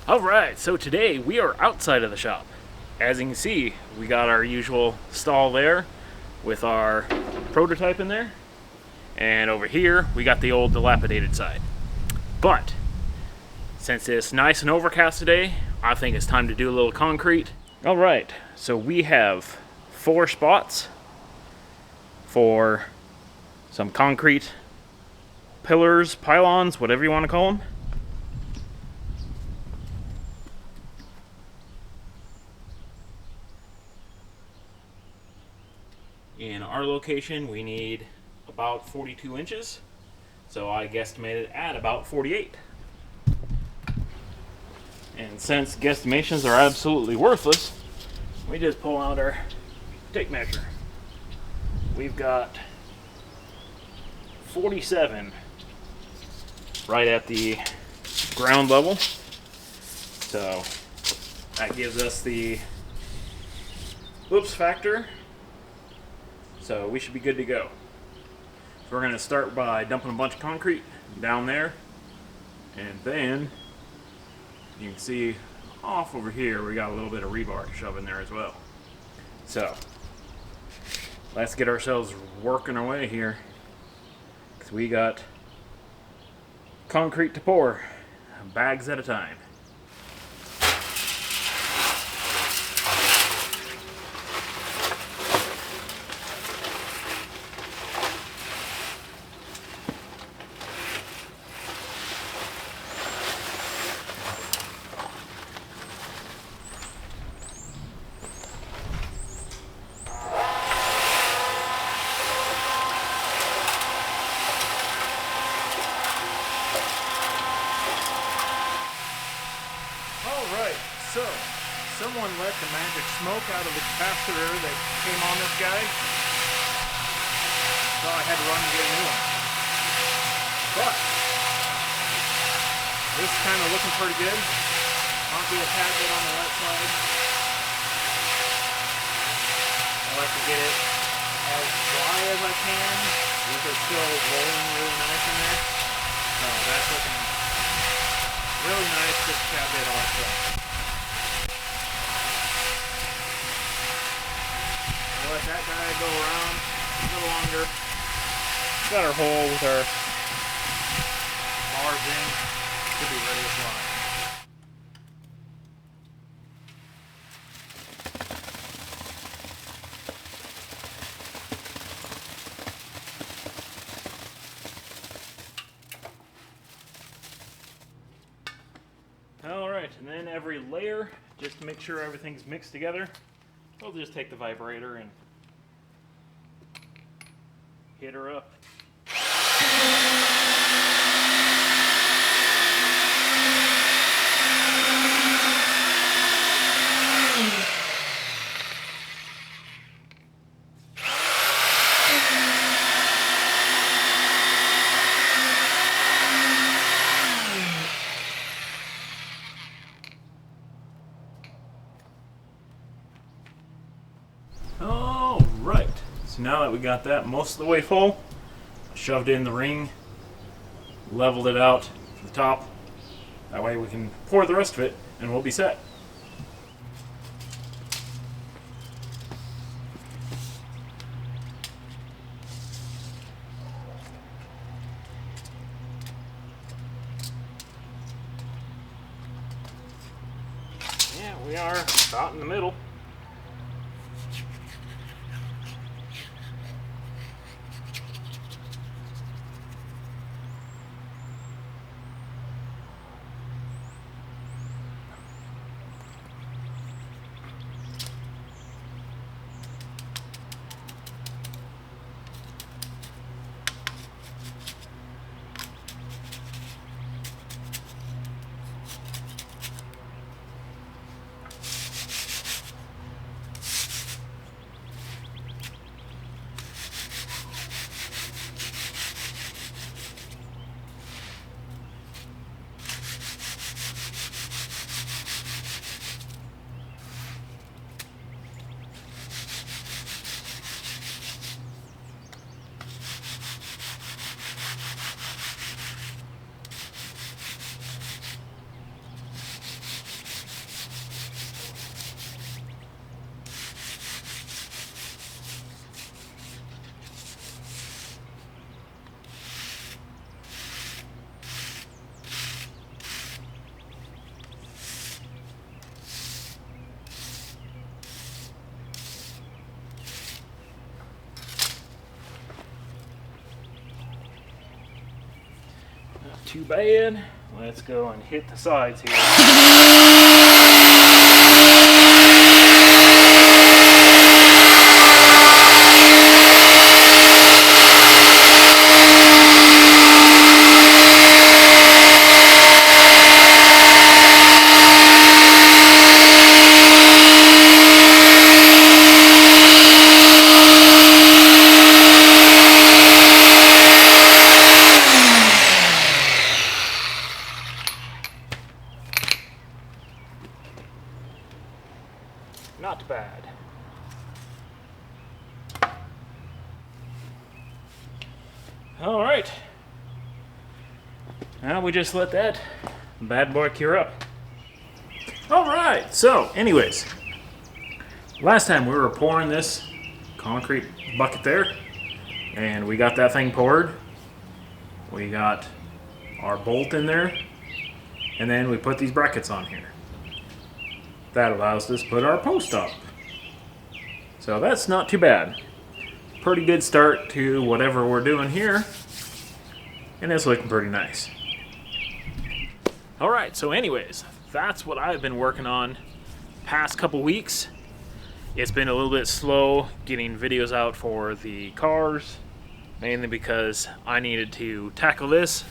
Alright, so today we are outside of the shop. As you can see, we got our usual stall there with our prototype in there. And over here, we got the old dilapidated side. But, since it's nice and overcast today, I think it's time to do a little concrete. Alright, so we have 4 spots for some concrete pillars, pylons, whatever you want to call them. In our location, we need about 42 inches, so I guesstimated at about 48. And since guesstimations are absolutely worthless, we just pull out our tape measure. We've got 47 right at the ground level, so that gives us the oops factor. So we should be good to go. So we're going to start by dumping a bunch of concrete down there. And then you can see off over here we got a little bit of rebar to shove in there as well. So let's get ourselves working our way here, because we got concrete to pour, bags at a time. So, someone let the magic smoke out of the capacitor that came on this guy, so I had to run and get a new one. But, this is kind of looking pretty good. Might be a tad bit on the right side. I like to get it as dry as I can, with it still rolling really nice in there. So that's looking really nice, just a tad bit off. Let that guy go around a little longer. Got our hole with our bars in. Should be ready to fly. Alright, and then every layer, just to make sure everything's mixed together, we'll just take the vibrator and hit her up. Alright, so now that we got that most of the way full, shoved in the ring, leveled it out to the top. That way we can pour the rest of it and we'll be set. Yeah, we are about in the middle. too bad. Let's go and hit the sides here. Not bad. All right. Now we just let that bad boy cure up. All right. So, anyways, last time we were pouring this concrete bucket there, and we got that thing poured. We got our bolt in there, and then we put these brackets on here. That allows us to put our post up. So that's not too bad. Pretty good start to whatever we're doing here. And it's looking pretty nice. Alright, so anyways, that's what I've been working on past couple weeks. It's been a little bit slow getting videos out for the cars, mainly because I needed to tackle this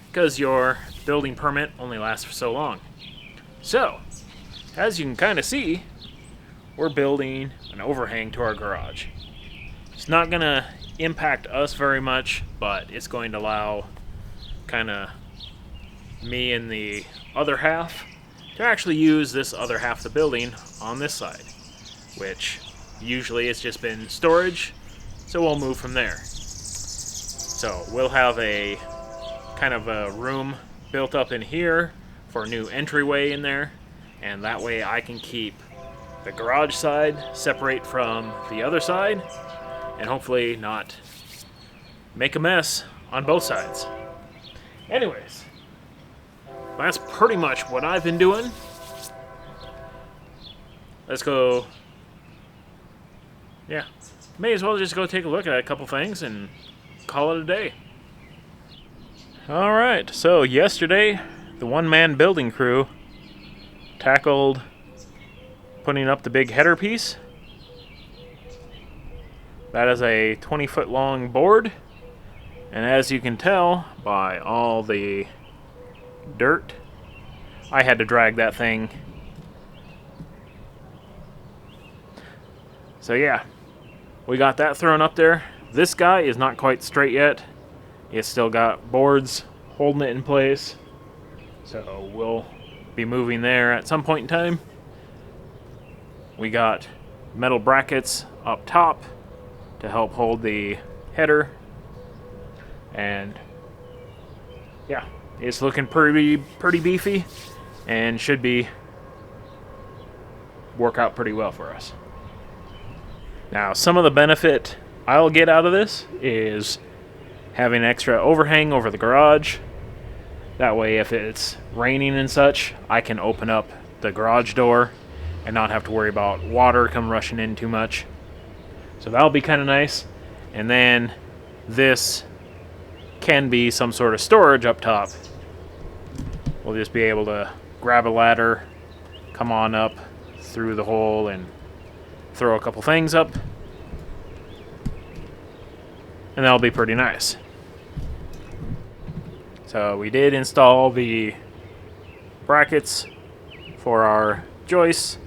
because your building permit only lasts for so long. So, as you can kind of see, we're building an overhang to our garage. It's not going to impact us very much, but it's going to allow kind of me and the other half to actually use this other half of the building on this side, which usually it's just been storage, so we'll move from there. So we'll have a kind of a room built up in here for a new entryway in there. And that way I can keep the garage side separate from the other side and hopefully not make a mess on both sides. Anyways, that's pretty much what I've been doing. Let's go. Yeah, may as well just go take a look at a couple things and call it a day. Alright, so yesterday the one-man building crew tackled putting up the big header piece. That is a 20-foot long board, and as you can tell by all the dirt, I had to drag that thing. So yeah, we got that thrown up there. This guy is not quite straight yet. It's still got boards holding it in place, so we'll be moving there at some point in time. We got metal brackets up top to help hold the header, and yeah, it's looking pretty beefy and should be work out pretty well for us. Now, some of the benefit I'll get out of this is having extra overhang over the garage. That way, if it's raining and such, I can open up the garage door and not have to worry about water come rushing in too much. So that'll be kind of nice. And then this can be some sort of storage up top. We'll just be able to grab a ladder, come on up through the hole and throw a couple things up. And that'll be pretty nice. So we did install the brackets for our joists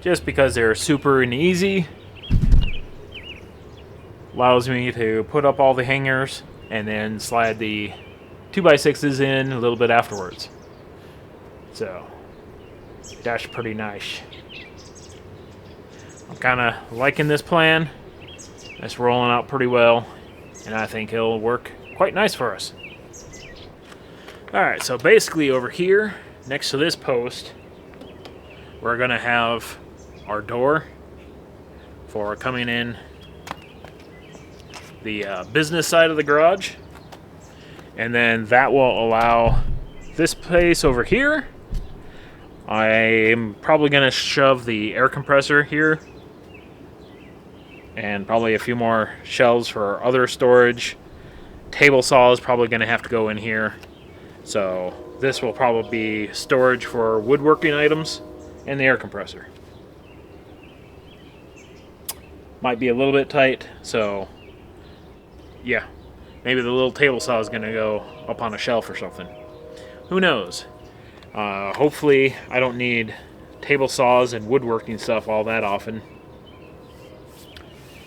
just because they're super and easy. Allows me to put up all the hangers and then slide the 2x6s in a little bit afterwards. So that's pretty nice. I'm kind of liking this plan. It's rolling out pretty well, and I think it'll work quite nice for us. Alright, so basically over here, next to this post, we're going to have our door for coming in the business side of the garage. And then that will allow this place over here. I'm probably going to shove the air compressor here. And probably a few more shelves for other storage. Table saw is probably going to have to go in here. So this will probably be storage for woodworking items and the air compressor. Might be a little bit tight, so yeah, maybe the little table saw is going to go up on a shelf or something. Who knows? Hopefully I don't need table saws and woodworking stuff all that often.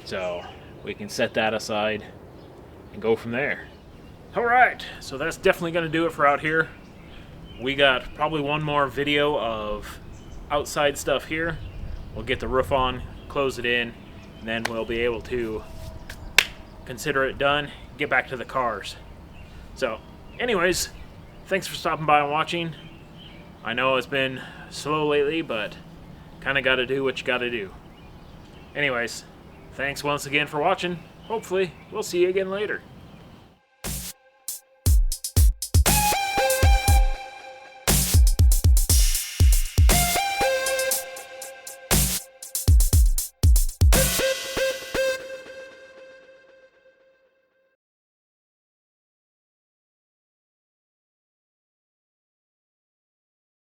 So we can set that aside and go from there. Alright, so that's definitely going to do it for out here. We got probably one more video of outside stuff here. We'll get the roof on, close it in, and then we'll be able to consider it done, get back to the cars. So, anyways, thanks for stopping by and watching. I know it's been slow lately, but kind of got to do what you got to do. Anyways, thanks once again for watching. Hopefully, we'll see you again later.